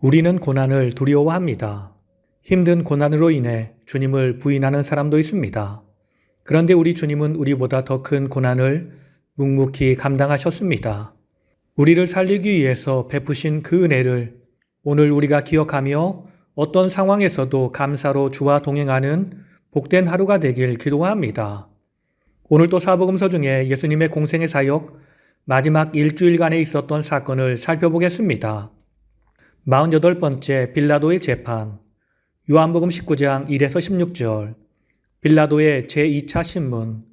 우리는 고난을 두려워합니다. 힘든 고난으로 인해 주님을 부인하는 사람도 있습니다. 그런데 우리 주님은 우리보다 더 큰 고난을 묵묵히 감당하셨습니다. 우리를 살리기 위해서 베푸신 그 은혜를 오늘 우리가 기억하며 어떤 상황에서도 감사로 주와 동행하는 복된 하루가 되길 기도합니다. 오늘도 사복음서 중에 예수님의 공생의 사역 마지막 일주일간에 있었던 사건을 살펴보겠습니다. 48번째 빌라도의 재판, 요한복음 19장 1에서 16절, 빌라도의 제2차 신문,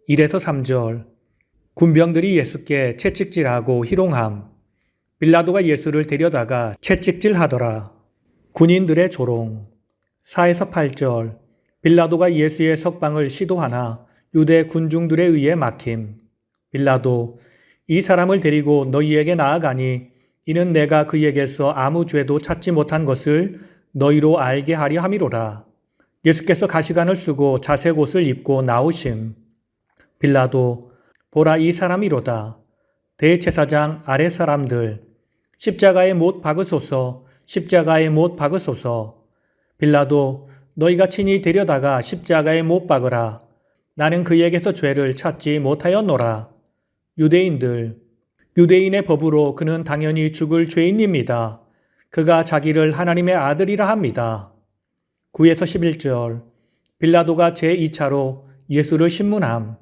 1에서 3절, 군병들이 예수께 채찍질하고 희롱함, 빌라도가 예수를 데려다가 채찍질하더라, 군인들의 조롱, 4에서 8절, 빌라도가 예수의 석방을 시도하나 유대 군중들에 의해 막힘, 빌라도, 이 사람을 데리고 너희에게 나아가니 이는 내가 그에게서 아무 죄도 찾지 못한 것을 너희로 알게 하려 함이로라. 예수께서 가시관을 쓰고 자색 옷을 입고 나오심. 빌라도, 보라 이 사람이로다. 대제사장 아랫 사람들, 십자가에 못 박으소서, 십자가에 못 박으소서. 빌라도, 너희가 친히 데려다가 십자가에 못 박으라. 나는 그에게서 죄를 찾지 못하였노라. 유대인들, 유대인의 법으로 그는 당연히 죽을 죄인입니다. 그가 자기를 하나님의 아들이라 합니다. 9에서 11절, 빌라도가 제2차로 예수를 신문함.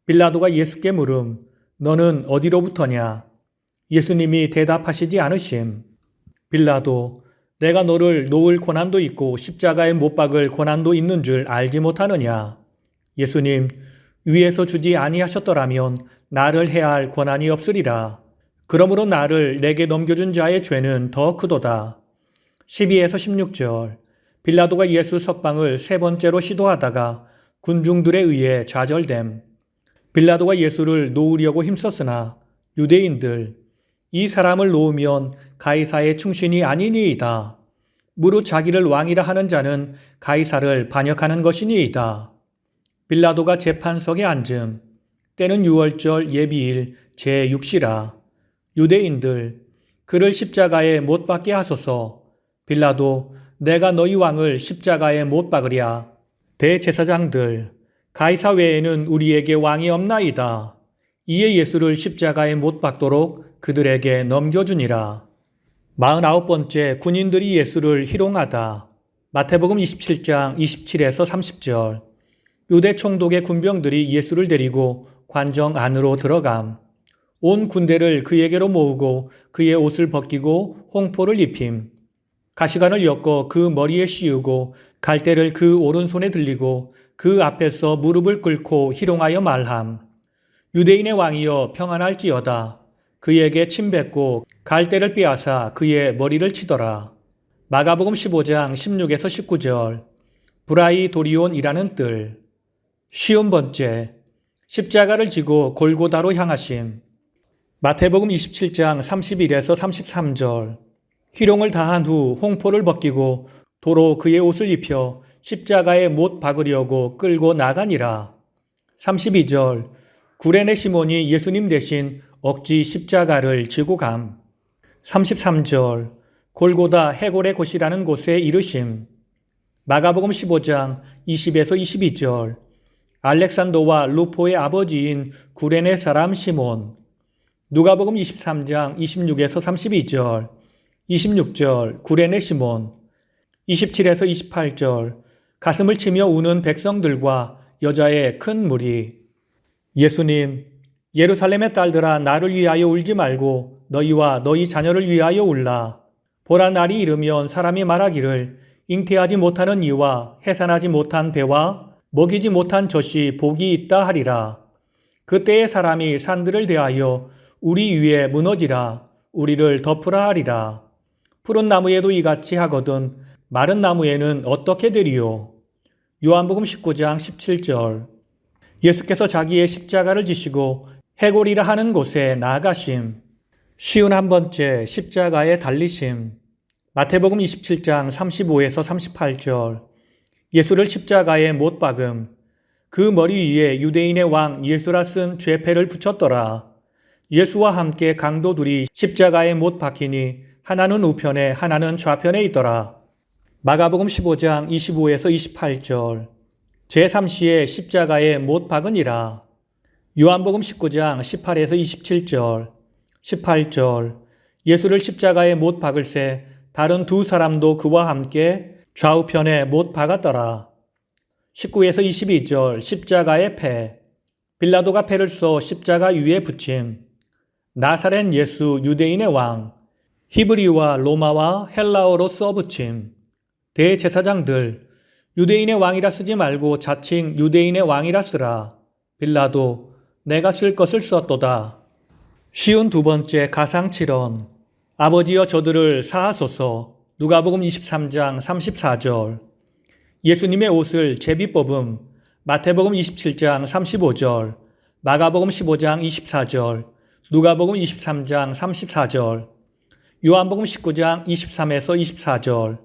빌라도가 예수께 물음, 너는 어디로부터냐? 예수님이 대답하시지 않으심. 빌라도, 내가 너를 놓을 고난도 있고 십자가에 못 박을 고난도 있는 줄 알지 못하느냐? 예수님, 위에서 주지 아니하셨더라면 나를 해야 할 권한이 없으리라. 그러므로 나를 내게 넘겨준 자의 죄는 더 크도다. 12에서 16절, 빌라도가 예수 석방을 세 번째로 시도하다가 군중들에 의해 좌절됨. 빌라도가 예수를 놓으려고 힘썼으나 유대인들, 이 사람을 놓으면 가이사의 충신이 아니니이다. 무릇 자기를 왕이라 하는 자는 가이사를 반역하는 것이니이다. 빌라도가 재판석에 앉음. 때는 6월절 예비일 제6시라. 유대인들, 그를 십자가에 못 박게 하소서. 빌라도, 내가 너희 왕을 십자가에 못 박으랴. 대제사장들, 가이사 외에는 우리에게 왕이 없나이다. 이에 예수를 십자가에 못 박도록 그들에게 넘겨주니라. 49번째 군인들이 예수를 희롱하다. 마태복음 27장 27에서 30절, 유대 총독의 군병들이 예수를 데리고 관정 안으로 들어감. 온 군대를 그에게로 모으고 그의 옷을 벗기고 홍포를 입힘. 가시관을 엮어 그 머리에 씌우고 갈대를 그 오른손에 들리고 그 앞에서 무릎을 꿇고 희롱하여 말함. 유대인의 왕이여 평안할지어다. 그에게 침뱉고 갈대를 빼앗아 그의 머리를 치더라. 마가복음 15장 16에서 19절, 브라이 도리온이라는 뜰. 50번째, 십자가를 지고 골고다로 향하심. 마태복음 27장 31에서 33절, 희롱을 다한 후 홍포를 벗기고 도로 그의 옷을 입혀 십자가에 못 박으려고 끌고 나가니라. 32절, 구레네 시몬이 예수님 대신 억지 십자가를 지고 감. 33절, 골고다 해골의 곳이라는 곳에 이르심. 마가복음 15장 20에서 22절, 알렉산더와 루포의 아버지인 구레네 사람 시몬. 누가복음 23장 26에서 32절, 26절, 구레네 시몬. 27에서 28절, 가슴을 치며 우는 백성들과 여자의 큰 무리. 예수님, 예루살렘의 딸들아 나를 위하여 울지 말고 너희와 너희 자녀를 위하여 울라. 보라 날이 이르면 사람이 말하기를 잉태하지 못하는 이와 해산하지 못한 배와 먹이지 못한 젖이 복이 있다 하리라. 그때의 사람이 산들을 대하여 우리 위에 무너지라 우리를 덮으라 하리라. 푸른 나무에도 이같이 하거든 마른 나무에는 어떻게 되리요. 요한복음 19장 17절, 예수께서 자기의 십자가를 지시고 해골이라 하는 곳에 나아가심. 51번째 십자가에 달리심. 마태복음 27장 35에서 38절, 예수를 십자가에 못 박음. 그 머리 위에 유대인의 왕 예수라 쓴 죄패를 붙였더라. 예수와 함께 강도들이 십자가에 못 박히니 하나는 우편에 하나는 좌편에 있더라. 마가복음 15장 25에서 28절. 제3시에 십자가에 못 박으니라. 요한복음 19장 18에서 27절. 18절. 예수를 십자가에 못 박을새 다른 두 사람도 그와 함께 좌우편에 못 박았더라. 19에서 22절. 십자가의 패. 빌라도가 패를 써 십자가 위에 붙임. 나사렛 예수 유대인의 왕. 히브리와 로마와 헬라어로 써붙임. 대제사장들. 유대인의 왕이라 쓰지 말고 자칭 유대인의 왕이라 쓰라. 빌라도. 내가 쓸 것을 썼도다. 쉬운 두 번째 가상칠언. 아버지여 저들을 사하소서. 누가복음 23장 34절. 예수님의 옷을 제비 뽑음. 마태복음 27장 35절. 마가복음 15장 24절. 누가복음 23장 34절. 요한복음 19장 23에서 24절.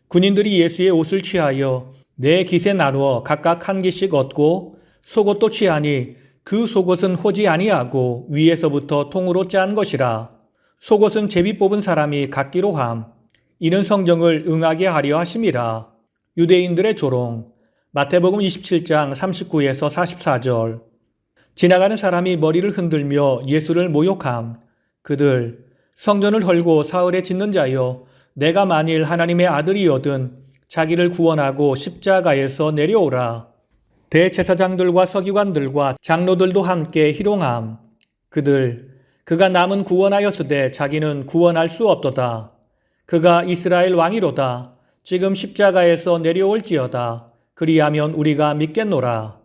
군인들이 예수의 옷을 취하여 네 깃에 나누어 각각 한 깃씩 얻고 속옷도 취하니 그 속옷은 호지 아니하고 위에서부터 통으로 짠 것이라. 속옷은 제비 뽑은 사람이 갖기로 함. 이는 성경을 응하게 하려 하심이라. 유대인들의 조롱. 마태복음 27장 39에서 44절. 지나가는 사람이 머리를 흔들며 예수를 모욕함. 그들 성전을 헐고 사흘에 짓는 자여 내가 만일 하나님의 아들이거든 자기를 구원하고 십자가에서 내려오라. 대제사장들과 서기관들과 장로들도 함께 희롱함. 그가 남은 구원하였으되 자기는 구원할 수 없도다. 그가 이스라엘 왕이로다. 지금 십자가에서 내려올지어다. 그리하면 우리가 믿겠노라.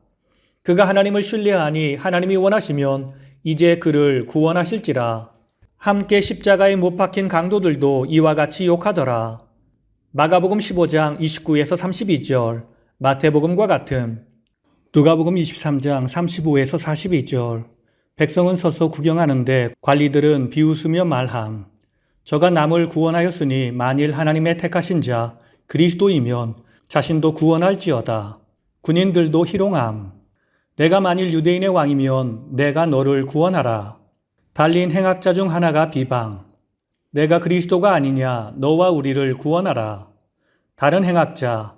그가 하나님을 신뢰하니 하나님이 원하시면 이제 그를 구원하실지라. 함께 십자가에 못 박힌 강도들도 이와 같이 욕하더라. 마가복음 15장 29에서 32절. 마태복음과 같음. 누가복음 23장 35에서 42절. 백성은 서서 구경하는데 관리들은 비웃으며 말함. 저가 남을 구원하였으니 만일 하나님의 택하신 자 그리스도이면 자신도 구원할지어다. 군인들도 희롱함. 내가 만일 유대인의 왕이면 내가 너를 구원하라. 달린 행악자 중 하나가 비방. 내가 그리스도가 아니냐 너와 우리를 구원하라. 다른 행악자.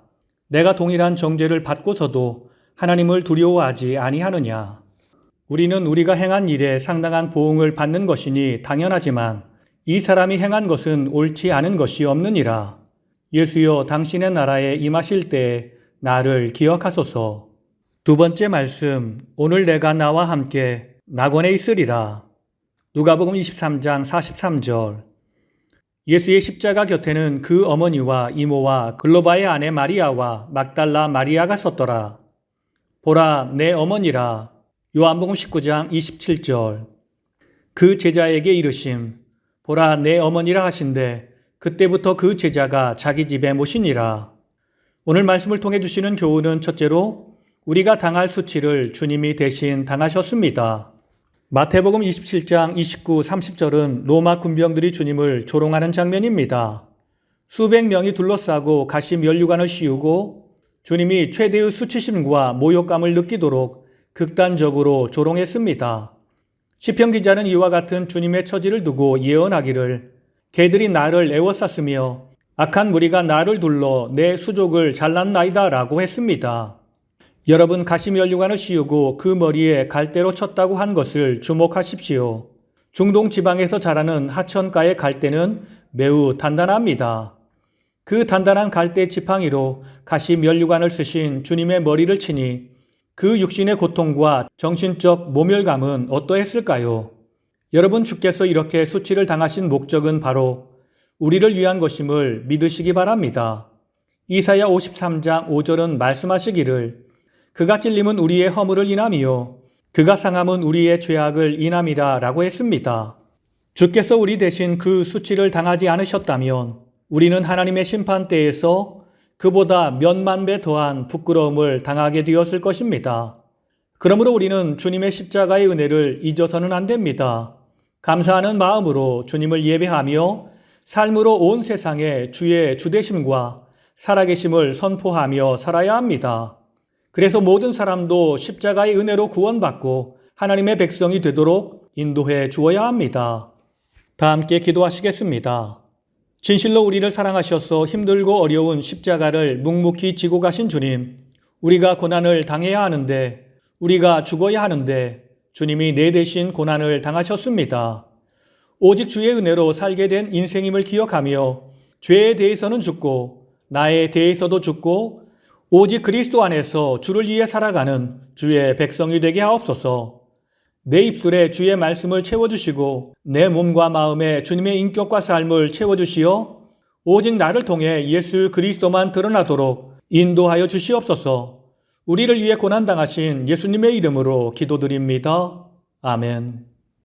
내가 동일한 정죄를 받고서도 하나님을 두려워하지 아니하느냐. 우리는 우리가 행한 일에 상당한 보응을 받는 것이니 당연하지만 이 사람이 행한 것은 옳지 않은 것이 없느니라. 예수여 당신의 나라에 임하실 때에 나를 기억하소서. 두 번째 말씀. 오늘 내가 나와 함께 낙원에 있으리라. 누가복음 23장 43절. 예수의 십자가 곁에는 그 어머니와 이모와 글로바의 아내 마리아와 막달라 마리아가 섰더라. 보라 내 어머니라. 요한복음 19장 27절. 그 제자에게 이르심. 보라 내 어머니라 하신대 그때부터 그 제자가 자기 집에 모시니라. 오늘 말씀을 통해 주시는 교훈은 첫째로 우리가 당할 수치를 주님이 대신 당하셨습니다. 마태복음 27장 29, 30절은 로마 군병들이 주님을 조롱하는 장면입니다. 수백 명이 둘러싸고 가시 면류관을 씌우고 주님이 최대의 수치심과 모욕감을 느끼도록 극단적으로 조롱했습니다. 시편 기자는 이와 같은 주님의 처지를 두고 예언하기를 개들이 나를 애워쌌으며 악한 무리가 나를 둘러 내 수족을 잘랐나이다 라고 했습니다. 여러분 가시면류관을 씌우고 그 머리에 갈대로 쳤다고 한 것을 주목하십시오. 중동 지방에서 자라는 하천가의 갈대는 매우 단단합니다. 그 단단한 갈대 지팡이로 가시면류관을 쓰신 주님의 머리를 치니 그 육신의 고통과 정신적 모멸감은 어떠했을까요? 여러분 주께서 이렇게 수치를 당하신 목적은 바로 우리를 위한 것임을 믿으시기 바랍니다. 이사야 53장 5절은 말씀하시기를 그가 찔림은 우리의 허물을 인함이요 그가 상함은 우리의 죄악을 인함이라 라고 했습니다. 주께서 우리 대신 그 수치를 당하지 않으셨다면 우리는 하나님의 심판대에서 그보다 몇만 배 더한 부끄러움을 당하게 되었을 것입니다. 그러므로 우리는 주님의 십자가의 은혜를 잊어서는 안 됩니다. 감사하는 마음으로 주님을 예배하며 삶으로 온 세상에 주의 주되심과 살아계심을 선포하며 살아야 합니다. 그래서 모든 사람도 십자가의 은혜로 구원받고 하나님의 백성이 되도록 인도해 주어야 합니다. 다 함께 기도하시겠습니다. 진실로 우리를 사랑하셔서 힘들고 어려운 십자가를 묵묵히 지고 가신 주님, 우리가 고난을 당해야 하는데, 우리가 죽어야 하는데 주님이 내 대신 고난을 당하셨습니다. 오직 주의 은혜로 살게 된 인생임을 기억하며 죄에 대해서는 죽고 나에 대해서도 죽고 오직 그리스도 안에서 주를 위해 살아가는 주의 백성이 되게 하옵소서. 내 입술에 주의 말씀을 채워주시고 내 몸과 마음에 주님의 인격과 삶을 채워주시어 오직 나를 통해 예수 그리스도만 드러나도록 인도하여 주시옵소서. 우리를 위해 고난당하신 예수님의 이름으로 기도드립니다. 아멘.